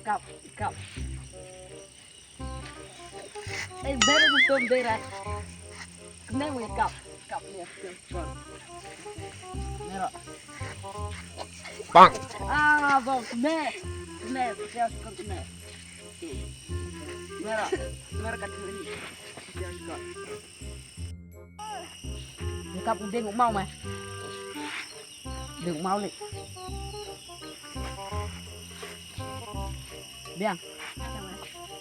cặp cặp em bé nó tôm đây này nếu mình cặp cặp nè nè rồi Bang. à vâng nè nè theo con nè nè rồi nè cắt đi theo con cặp đừng cũng mau mày đừng mau đi Biang.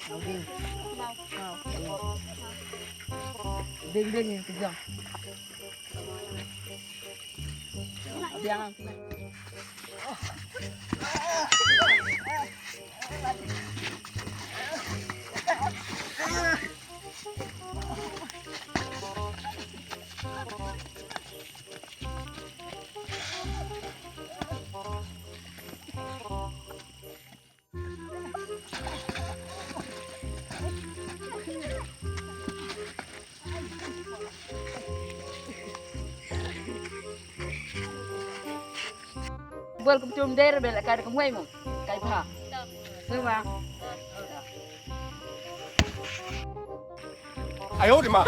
Mau ding. Mau. Ding ding kejang. Biang. Bel kum der bel kai kum wei mo kai pha sư mà 哎呦我的妈！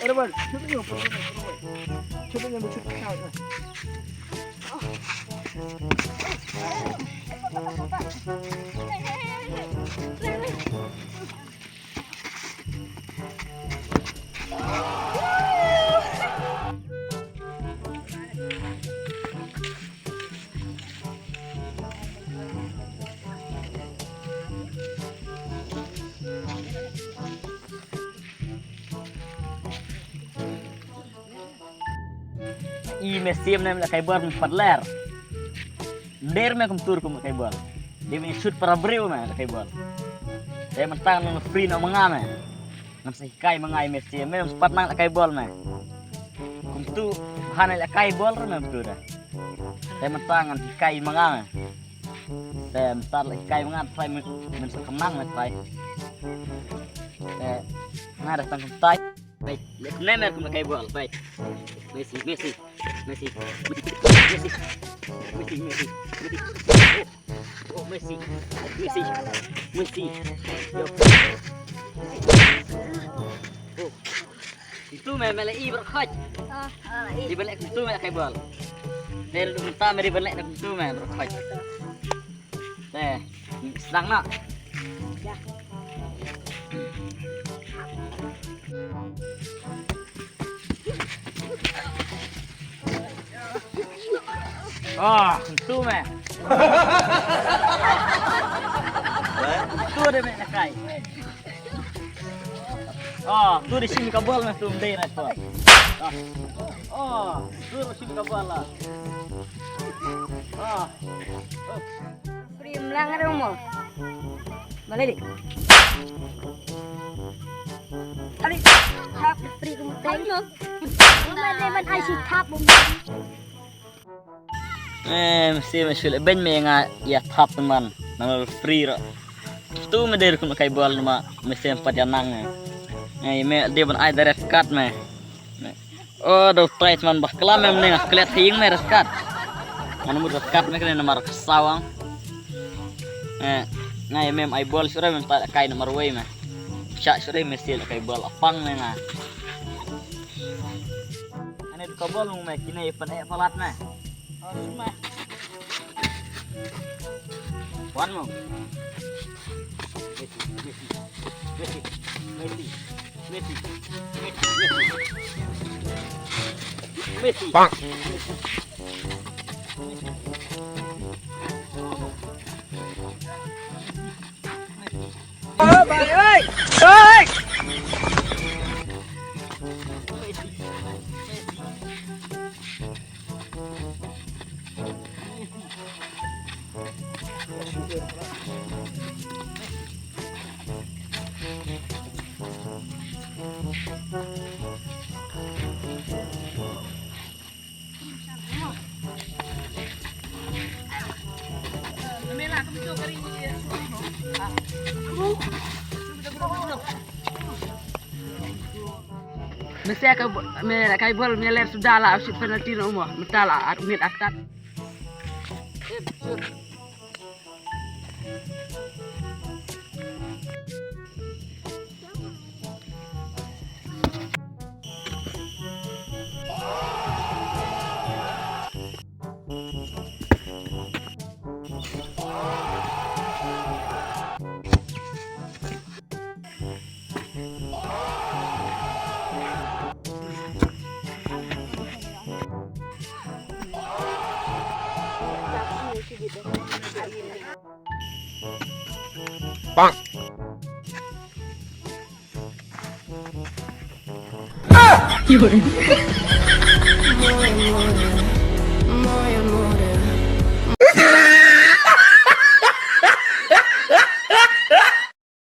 Ada bal, coba nyoba. Coba nyoba cuci kau. I mesim nem la kai bor padler der me kum tur kum kai bor dia me shoot para breu me la kai bor dia mentang nang free na mangame nam se kai mangai mesim me spat nang la kai bol me kum tu hana la kai bol me tu da dia mentang nang kai mangame dia mentar la kai mangan try men se kemang me try dia ngada tang kum tai baik nem me kum kai bol baik Messi, Messi, Messi, Messi, Messi, Messi, Messi, oh, Messi, Messi, Messi, yo, oh, itu memang lagi berkhaj, di balik itu memang kayak bal, dari utama di balik itu memang berkhaj, sedang nak. Ah, itu meh. Itu ada meh nakai. Ah, tu di sini kabel meh tu mendai nak tu. Ah, tu di sini kabel lah. Ah, Free melang ada mo. Balik dik. Ali, tap free kamu teng. Mana ai si tap bom. mesti masuk ben me nga ya tap teman nang free ro. Tu me der kum kai bol ma mesti empat yanang. Me dia ban ai dari kat me. Oh, do price man bah kelam me ning klet hing me reskat. Mana mud reskat me kena nomor sawang. Ngai mem ai bol sure mem tak kai nomor wei me. Cak sure mesti kai bol apang me nga. Ane du kabol me kini pan e palat me. Cuma Wan mo Messi Messi Messi Messi Messi Messi Bang. Oh, bye ơi. Ơi. Mesti ka me kay bol me ler sudala usit penaltino mo metala at umit atat. Bonk. Yun.